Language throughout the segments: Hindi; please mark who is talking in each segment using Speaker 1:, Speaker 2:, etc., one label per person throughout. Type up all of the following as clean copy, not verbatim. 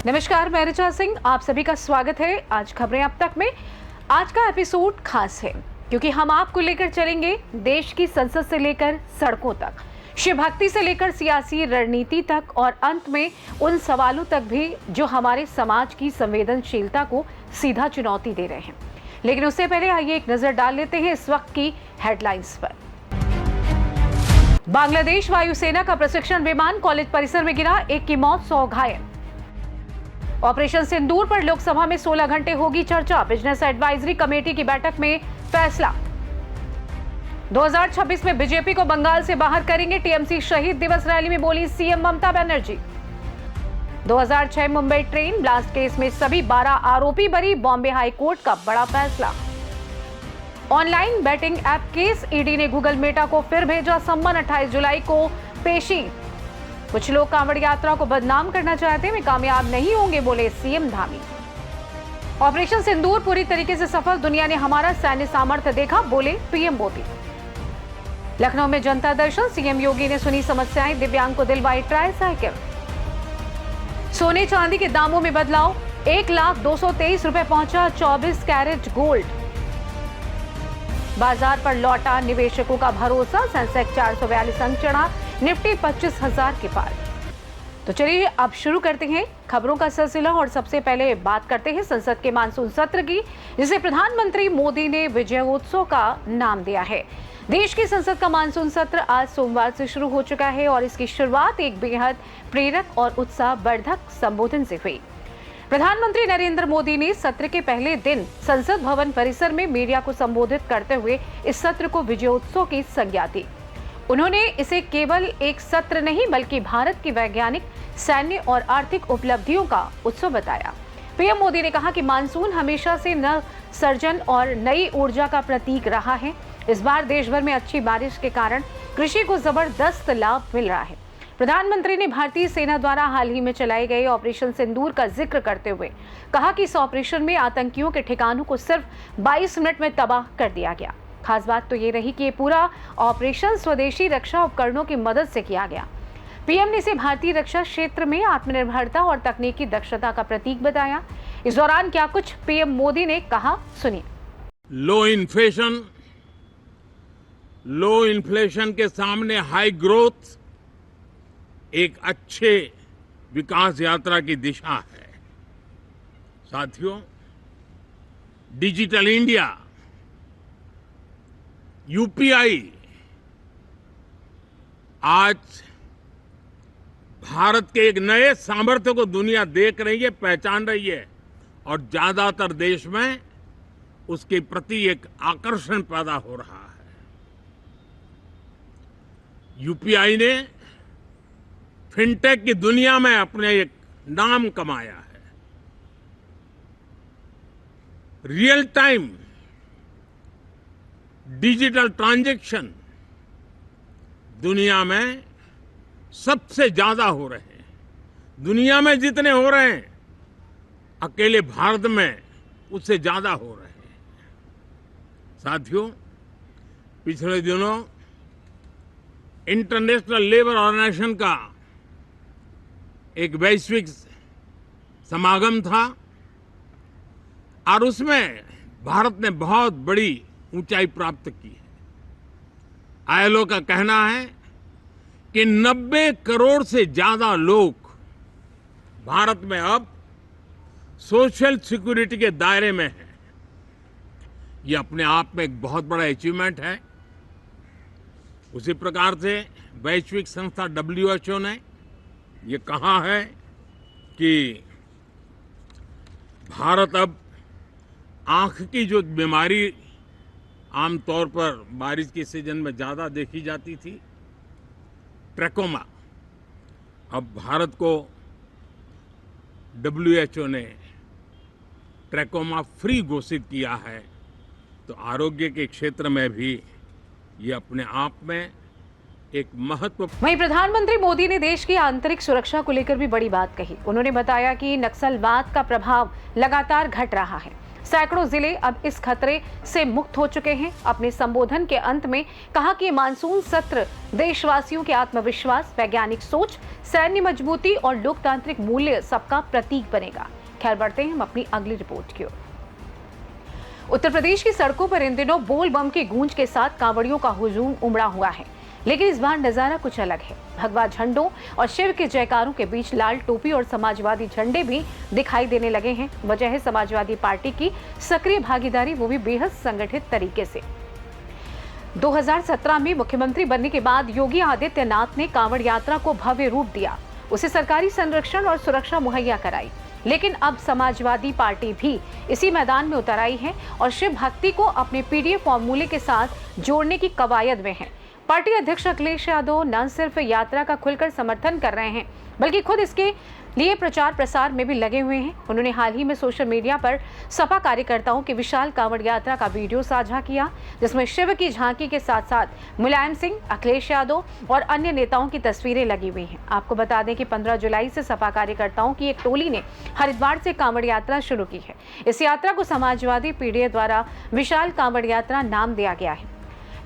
Speaker 1: नमस्कार, मैं ऋचा सिंह, आप सभी का स्वागत है आज खबरें अब तक में। आज का एपिसोड खास है क्योंकि हम आपको लेकर चलेंगे देश की संसद से लेकर सड़कों तक, शिव भक्ति से लेकर सियासी रणनीति तक और अंत में उन सवालों तक भी जो हमारे समाज की संवेदनशीलता को सीधा चुनौती दे रहे हैं। लेकिन उससे पहले आइए एक नजर डाल लेते हैं इस वक्त की हेडलाइंस पर। बांग्लादेश वायुसेना का प्रशिक्षण विमान कॉलेज परिसर में गिरा, 1 की मौत, 100 घायल। ऑपरेशन सिंदूर पर लोकसभा में 16 घंटे होगी चर्चा, बिजनेस एडवाइजरी कमेटी की बैठक में फैसला। 2026 में बीजेपी को बंगाल से बाहर करेंगे, टीएमसी शहीद दिवस रैली में बोली CM Mamata Banerjee. 2006 Mumbai train blast case में सभी 12 आरोपी बरी, बॉम्बे हाई कोर्ट का बड़ा फैसला। Online batting app case, ED ने गूगल मेटा को फिर भेजा सम्मन, 28 जुलाई को पेशी। कुछ लोग कांवड़ यात्रा को बदनाम करना चाहते हैं, वे कामयाब नहीं होंगे, बोले सीएम धामी। ऑपरेशन सिंदूर पूरी तरीके से सफल, दुनिया ने हमारा सैन्य सामर्थ्य देखा, बोले पीएम मोदी। लखनऊ में जनता दर्शन, सीएम योगी ने सुनी समस्याएं, दिव्यांग को दिलवाई ट्राईसाइकिल। सोने चांदी के दामों में बदलाव, 1,02,23 रुपए पहुंचा 24 कैरेट गोल्ड। बाजार पर लौटा निवेशकों का भरोसा, सेंसेक्स 442 अंक चढ़ा, निफ्टी 25,000 के पार। तो चलिए अब शुरू करते हैं खबरों का सिलसिला और सबसे पहले बात करते हैं संसद के मानसून सत्र की, जिसे प्रधानमंत्री मोदी ने विजयोत्सव का नाम दिया है। देश की संसद का मानसून सत्र आज सोमवार से शुरू हो चुका है और इसकी शुरुआत एक बेहद प्रेरक और उत्साहवर्धक संबोधन से हुई। प्रधानमंत्री नरेंद्र मोदी ने सत्र के पहले दिन संसद भवन परिसर में मीडिया को संबोधित करते हुए इस सत्र को विजयोत्सव की संज्ञा दी। उन्होंने इसे केवल एक सत्र नहीं बल्कि भारत की वैज्ञानिक, सैन्य और आर्थिक उपलब्धियों का उत्सव बताया। पीएम मोदी ने कहा कि मानसून हमेशा से नव सर्जन और नई ऊर्जा का प्रतीक रहा है। इस बार देश भर में अच्छी बारिश के कारण कृषि को जबरदस्त लाभ मिल रहा है। प्रधानमंत्री ने भारतीय सेना द्वारा हाल ही में चलाए गए ऑपरेशन सिंदूर का जिक्र करते हुए कहा कि इस ऑपरेशन में आतंकियों के ठिकानों को सिर्फ 22 मिनट में तबाह कर दिया गया। खास बात तो ये रही कि ये पूरा ऑपरेशन स्वदेशी रक्षा उपकरणों की मदद से किया गया। पीएम ने इसे भारतीय रक्षा क्षेत्र में आत्मनिर्भरता और तकनीकी दक्षता का प्रतीक बताया। इस दौरान क्या कुछ पीएम मोदी ने कहा, सुनिए।
Speaker 2: लो इन्फ्लेशन के सामने हाई ग्रोथ एक अच्छे विकास यात्रा की दिशा है। साथियों, डिजिटल इंडिया, यूपीआई आज भारत के एक नए सामर्थ्य को दुनिया देख रही है, पहचान रही है और ज्यादातर देश में उसके प्रति एक आकर्षण पैदा हो रहा है। यूपीआई ने फिनटेक की दुनिया में अपने एक नाम कमाया है। रियल टाइम डिजिटल ट्रांजैक्शन दुनिया में सबसे ज्यादा हो रहे हैं। दुनिया में जितने हो रहे हैं, अकेले भारत में उससे ज्यादा हो रहे हैं। साथियों, पिछले दिनों इंटरनेशनल लेबर ऑर्गेनाइजेशन का एक वैश्विक समागम था और उसमें भारत ने बहुत बड़ी ऊंचाई प्राप्त की है। आईएलओ का कहना है कि 90 करोड़ से ज्यादा लोग भारत में अब सोशल सिक्योरिटी के दायरे में हैं। ये अपने आप में एक बहुत बड़ा अचीवमेंट है। उसी प्रकार से वैश्विक संस्था WHO ने ये कहा है कि भारत अब आंख की जो बीमारी आमतौर पर बारिश के सीजन में ज्यादा देखी जाती थी, ट्रैकोमा, अब भारत को WHO ने ट्रैकोमा फ्री घोषित किया है। तो आरोग्य के क्षेत्र में भी ये अपने आप में एक महत्व।
Speaker 1: वहीं प्रधानमंत्री मोदी ने देश की आंतरिक सुरक्षा को लेकर भी बड़ी बात कही। उन्होंने बताया कि नक्सलवाद का प्रभाव लगातार घट रहा है। सैकड़ों जिले अब इस खतरे से मुक्त हो चुके हैं। अपने संबोधन के अंत में कहा कि मानसून सत्र देशवासियों के आत्मविश्वास, वैज्ञानिक सोच, सैन्य मजबूती और लोकतांत्रिक मूल्य सबका प्रतीक बनेगा। खैर, बढ़ते हैं हम अपनी अगली रिपोर्ट की ओर। उत्तर प्रदेश की सड़कों पर इन दिनों बोल बम की गूंज के साथ कांवड़ियों का हुजूम उमड़ा हुआ है, लेकिन इस बार नजारा कुछ अलग है। भगवा झंडों और शिव के जयकारों के बीच लाल टोपी और समाजवादी झंडे भी दिखाई देने लगे हैं। वजह है समाजवादी पार्टी की सक्रिय भागीदारी, वो भी बेहद संगठित तरीके से। 2017 में मुख्यमंत्री बनने के बाद योगी आदित्यनाथ ने कांवड़ यात्रा को भव्य रूप दिया, उसे सरकारी संरक्षण और सुरक्षा मुहैया कराई। लेकिन अब समाजवादी पार्टी भी इसी मैदान में उतर आई है और शिव भक्ति को अपने पीडीए फॉर्मूले के साथ जोड़ने की कवायद में है। पार्टी अध्यक्ष अखिलेश यादव न सिर्फ यात्रा का खुलकर समर्थन कर रहे हैं, बल्कि खुद इसके लिए प्रचार प्रसार में भी लगे हुए हैं। उन्होंने हाल ही में सोशल मीडिया पर सपा कार्यकर्ताओं की विशाल कांवड़ यात्रा का वीडियो साझा किया, जिसमें शिव की झांकी के साथ साथ मुलायम सिंह, अखिलेश यादव और अन्य नेताओं की तस्वीरें लगी हुई हैं। आपको बता दें कि 15 जुलाई से सपा कार्यकर्ताओं की एक टोली ने हरिद्वार से कांवड़ यात्रा शुरू की है। इस यात्रा को समाजवादी पीडीए द्वारा विशाल कांवड़ यात्रा नाम दिया गया है।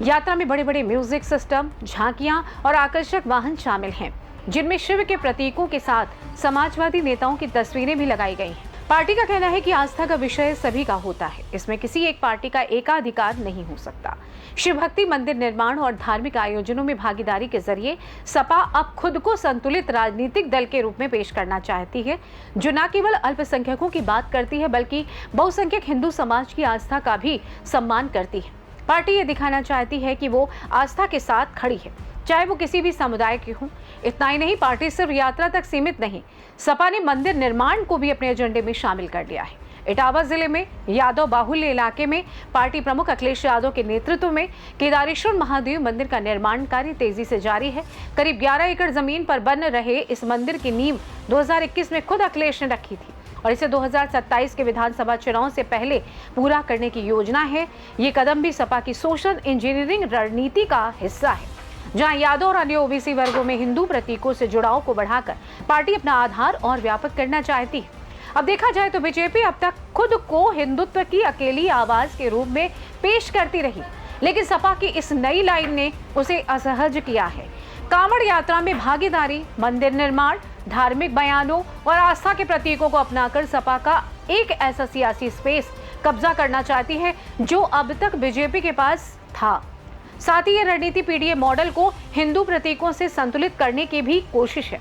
Speaker 1: यात्रा में बड़े बड़े म्यूजिक सिस्टम, झांकियां और आकर्षक वाहन शामिल हैं, जिनमें शिव के प्रतीकों के साथ समाजवादी नेताओं की तस्वीरें भी लगाई गई हैं। पार्टी का कहना है कि आस्था का विषय सभी का होता है, इसमें किसी एक पार्टी का एकाधिकार नहीं हो सकता। शिव भक्ति, मंदिर निर्माण और धार्मिक आयोजनों में भागीदारी के जरिए सपा अब खुद को संतुलित राजनीतिक दल के रूप में पेश करना चाहती है, जो न केवल अल्पसंख्यकों की बात करती है, बल्कि बहुसंख्यक हिंदू समाज की आस्था का भी सम्मान करती है। पार्टी ये दिखाना चाहती है कि वो आस्था के साथ खड़ी है, चाहे वो किसी भी समुदाय की हो। इतना ही नहीं, पार्टी सिर्फ यात्रा तक सीमित नहीं, सपा ने मंदिर निर्माण को भी अपने एजेंडे में शामिल कर लिया है। इटावा जिले में यादव बाहुल्य इलाके में पार्टी प्रमुख अखिलेश यादव के नेतृत्व में केदारेश्वर महादेव मंदिर का निर्माण कार्य तेजी से जारी है। करीब 11 एकड़ जमीन पर बन रहे इस मंदिर की नींव 2021 में खुद अखिलेश ने रखी थी और इसे 2027 के विधानसभा चुनाव से पहले पूरा करने की योजना है। ये कदम भी सपा की सोशल इंजीनियरिंग रणनीति का हिस्सा है, जहां यादव और अन्य ओबीसी वर्गों में हिंदू प्रतीकों से जुड़ाव को बढ़ाकर पार्टी अपना आधार और व्यापक करना चाहती है। अब देखा जाए तो बीजेपी अब तक खुद को हिंदुत्व की अकेली आवाज के रूप में पेश करती रही, लेकिन सपा की इस नई लाइन ने उसे असहज किया है। कांवड़ यात्रा में भागीदारी, मंदिर निर्माण, धार्मिक बयानों और आस्था के प्रतीकों को अपनाकर सपा का एक ऐसा सियासी स्पेस कब्जा करना चाहती है जो अब तक बीजेपी के पास था। साथ ही ये रणनीति पीडीए मॉडल को हिंदू प्रतीकों से संतुलित करने की भी कोशिश है,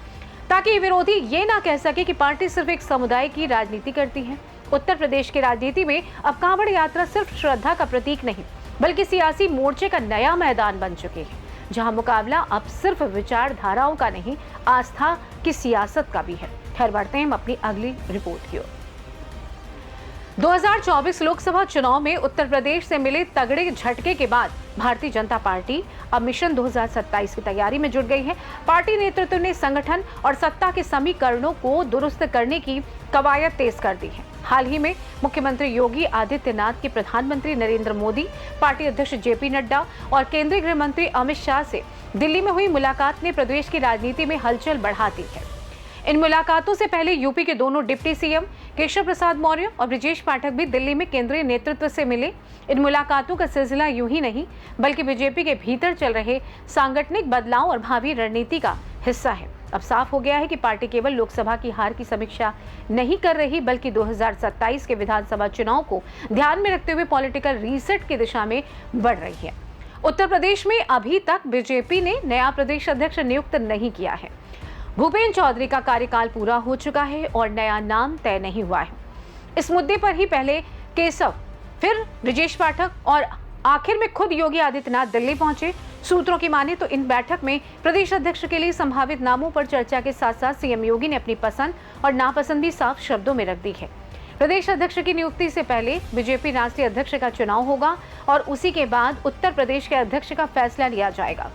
Speaker 1: ताकि विरोधी ये ना कह सके कि पार्टी सिर्फ एक समुदाय की राजनीति करती है। उत्तर प्रदेश की राजनीति में अब कांवड़ यात्रा सिर्फ श्रद्धा का प्रतीक नहीं, बल्कि सियासी मोर्चे का नया मैदान बन चुके हैं, जहां मुकाबला अब सिर्फ विचारधाराओं का नहीं, आस्था की सियासत का भी है। खैर, बढ़ते हैं हम अपनी अगली रिपोर्ट की ओर। 2024 लोकसभा चुनाव में उत्तर प्रदेश से मिले तगड़े झटके के बाद भारतीय जनता पार्टी अब मिशन 2027 की तैयारी में जुट गई है। पार्टी नेतृत्व ने संगठन और सत्ता के समीकरणों को दुरुस्त करने की कवायद तेज कर दी है। हाल ही में मुख्यमंत्री योगी आदित्यनाथ की प्रधानमंत्री नरेंद्र मोदी, पार्टी अध्यक्ष जेपी नड्डा और केंद्रीय गृह मंत्री अमित शाह से दिल्ली में हुई मुलाकात ने प्रदेश की राजनीति में हलचल बढ़ा दी है। इन मुलाकातों से पहले यूपी के दोनों डिप्टी सीएम केशव प्रसाद मौर्य और ब्रजेश पाठक भी दिल्ली में केंद्रीय नेतृत्व से मिले। इन मुलाकातों का सिलसिला यूं ही नहीं, बल्कि बीजेपी के भीतर चल रहे सांगठनिक बदलाव और भावी रणनीति का हिस्सा है। अब साफ हो गया है कि पार्टी केवल लोकसभा की हार की समीक्षा नहीं कर रही, बल्कि 2027 के विधानसभा चुनाव को ध्यान में रखते हुए पॉलिटिकल रीसेट की दिशा में बढ़ रही है। उत्तर प्रदेश में अभी तक बीजेपी ने नया प्रदेश अध्यक्ष नियुक्त नहीं किया है। भूपेंद्र चौधरी का कार्यकाल पूरा हो चुका है और नया नाम तय नहीं हुआ है। इस मुद्दे पर ही पहले केशव, फिर ब्रजेश पाठक और आखिर में खुद योगी आदित्यनाथ दिल्ली पहुंचे। सूत्रों की माने तो इन बैठक में प्रदेश अध्यक्ष के लिए संभावित नामों पर चर्चा के साथ साथ सीएम योगी ने अपनी पसंद और नापसंद भी साफ शब्दों में रख दी है। प्रदेश अध्यक्ष की नियुक्ति से पहले बीजेपी राष्ट्रीय अध्यक्ष का चुनाव होगा और उसी के बाद उत्तर प्रदेश के अध्यक्ष का फैसला लिया जाएगा।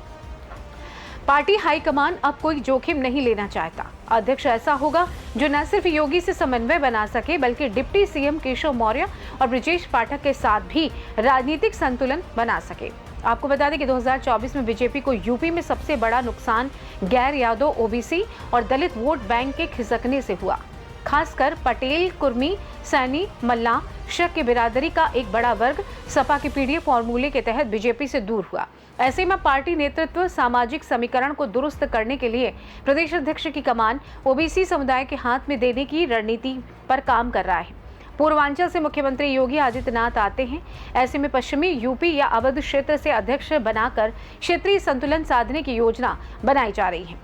Speaker 1: पार्टी हाईकमान अब कोई जोखिम नहीं लेना चाहता। अध्यक्ष ऐसा होगा जो न सिर्फ योगी से समन्वय बना सके, बल्कि डिप्टी सीएम केशव मौर्य और ब्रजेश पाठक के साथ भी राजनीतिक संतुलन बना सके। आपको बता दें कि 2024 में बीजेपी को यूपी में सबसे बड़ा नुकसान गैर यादव, ओबीसी और दलित वोट बैंक के खिसकने से हुआ। खासकर पटेल, कुर्मी, सैनी, मल्ला, शक की बिरादरी का एक बड़ा वर्ग सपा के पीडीए फॉर्मूले के तहत बीजेपी से दूर हुआ। ऐसे में पार्टी नेतृत्व सामाजिक समीकरण को दुरुस्त करने के लिए प्रदेश अध्यक्ष की कमान ओबीसी समुदाय के हाथ में देने की रणनीति पर काम कर रहा है। पूर्वांचल से मुख्यमंत्री योगी आदित्यनाथ आते हैं। ऐसे में पश्चिमी यूपी या अवध क्षेत्र से अध्यक्ष बनाकर क्षेत्रीय संतुलन साधने की योजना बनाई जा रही है।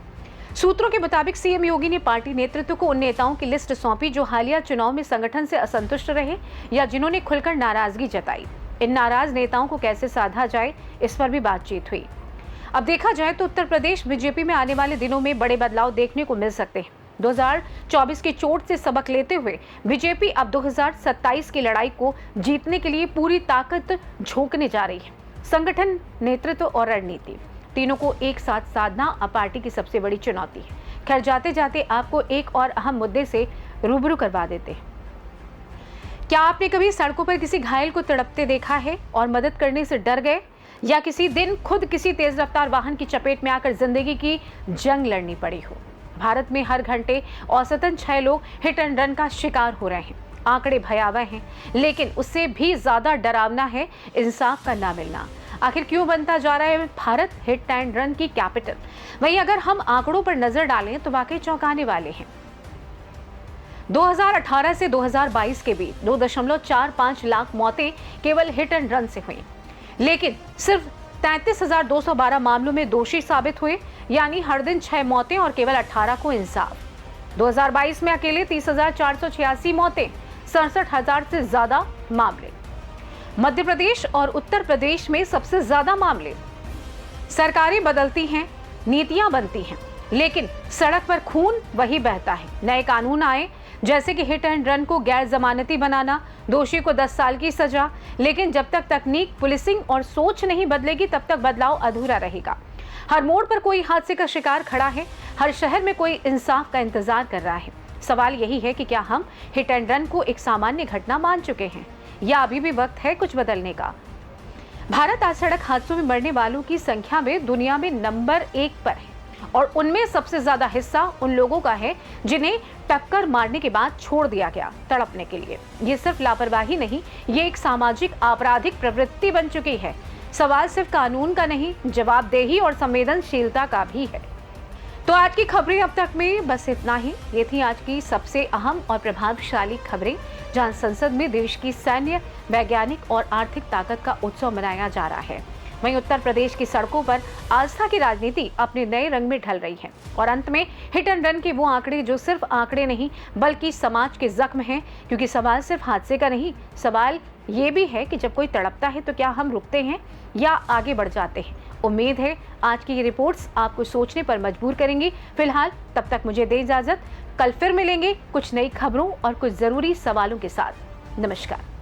Speaker 1: सूत्रों के मुताबिक सीएम योगी ने पार्टी नेतृत्व को उन नेताओं की लिस्ट सौंपी जो हालिया चुनाव में संगठन से असंतुष्ट रहे या जिन्होंने खुलकर नाराजगी जताई। इन नाराज नेताओं को कैसे साधा जाए, इस पर भी बातचीत हुई। अब देखा जाए तो उत्तर प्रदेश बीजेपी में आने वाले दिनों में बड़े बदलाव देखने को मिल सकते हैं। 2024 की चोट से सबक लेते हुए बीजेपी अब 2027 की लड़ाई को जीतने के लिए पूरी ताकत झोंकने जा रही है। संगठन, नेतृत्व और रणनीति तीनों को एक साथ साधना अब पार्टी की सबसे बड़ी चुनौती है। खैर, जाते जाते आपको एक और अहम मुद्दे से रूबरू करवा देते हैं। क्या आपने कभी सड़कों पर किसी घायल को तड़पते देखा है और मदद करने से डर गए, या किसी दिन खुद किसी तेज रफ्तार वाहन की चपेट में आकर जिंदगी की जंग लड़नी पड़ी हो? भारत में हर घंटे औसतन 6 लोग हिट एंड रन का शिकार हो रहे हैं। आंकड़े भयावह हैं, लेकिन उससे भी ज्यादा डरावना है इंसाफ का ना मिलना। आखिर क्यों बनता जा रहा है भारत हिट एंड रन की कैपिटल? वहीं अगर हम आंकड़ों पर नजर डालें तो वाकई चौंकाने वाले हैं। 2018 से 2022 के बीच 2.45 लाख मौतें केवल हिट एंड रन से हुई, लेकिन सिर्फ 33,212 मामलों में दोषी साबित हुए, यानी हर दिन 6 मौतें और केवल 18 को इंसाफ। 2022 में अकेले 30,486 मौतें, 67,000 से ज्यादा मामले। मध्य प्रदेश और उत्तर प्रदेश में सबसे ज्यादा मामले। सरकारें बदलती हैं, नीतियां बनती हैं, लेकिन सड़क पर खून वही बहता है। नए कानून आए, जैसे कि हिट एंड रन को गैर जमानती बनाना, दोषी को 10 साल की सजा, लेकिन जब तक तकनीक, पुलिसिंग और सोच नहीं बदलेगी तब तक बदलाव अधूरा रहेगा। हर मोड़ पर कोई हादसे का शिकार खड़ा है, हर शहर में कोई इंसाफ का इंतजार कर रहा है। सवाल यही है कि क्या हम हिट एंड रन को एक सामान्य घटना मान चुके हैं, या अभी भी वक्त है कुछ बदलने का? भारत आज सड़क हादसों में मरने वालों की संख्या में दुनिया में नंबर 1 पर है, और उनमें सबसे ज्यादा हिस्सा उन लोगों का है जिन्हें टक्कर मारने के बाद छोड़ दिया गया तड़पने के लिए। ये सिर्फ लापरवाही नहीं, ये एक सामाजिक आपराधिक प्रवृत्ति बन चुकी है। सवाल सिर्फ कानून का नहीं, जवाबदेही और संवेदनशीलता का भी है। तो आज की खबरें अब तक में बस इतना ही। ये थी आज की सबसे अहम और प्रभावशाली खबरें, जहां संसद में देश की सैन्य, वैज्ञानिक और आर्थिक ताकत का उत्सव मनाया जा रहा है। वहीं उत्तर प्रदेश की सड़कों पर आस्था की राजनीति अपने नए रंग में ढल रही है। और अंत में हिट एंड रन के वो आंकड़े जो सिर्फ आंकड़े नहीं बल्कि समाज के जख्म हैं, क्योंकि सवाल सिर्फ हादसे का नहीं, सवाल ये भी है कि जब कोई तड़पता है तो क्या हम रुकते हैं या आगे बढ़ जाते हैं। उम्मीद है आज की ये रिपोर्ट्स आपको सोचने पर मजबूर करेंगी। फिलहाल तब तक मुझे दे इजाजत। कल फिर मिलेंगे कुछ नई खबरों और कुछ जरूरी सवालों के साथ। नमस्कार।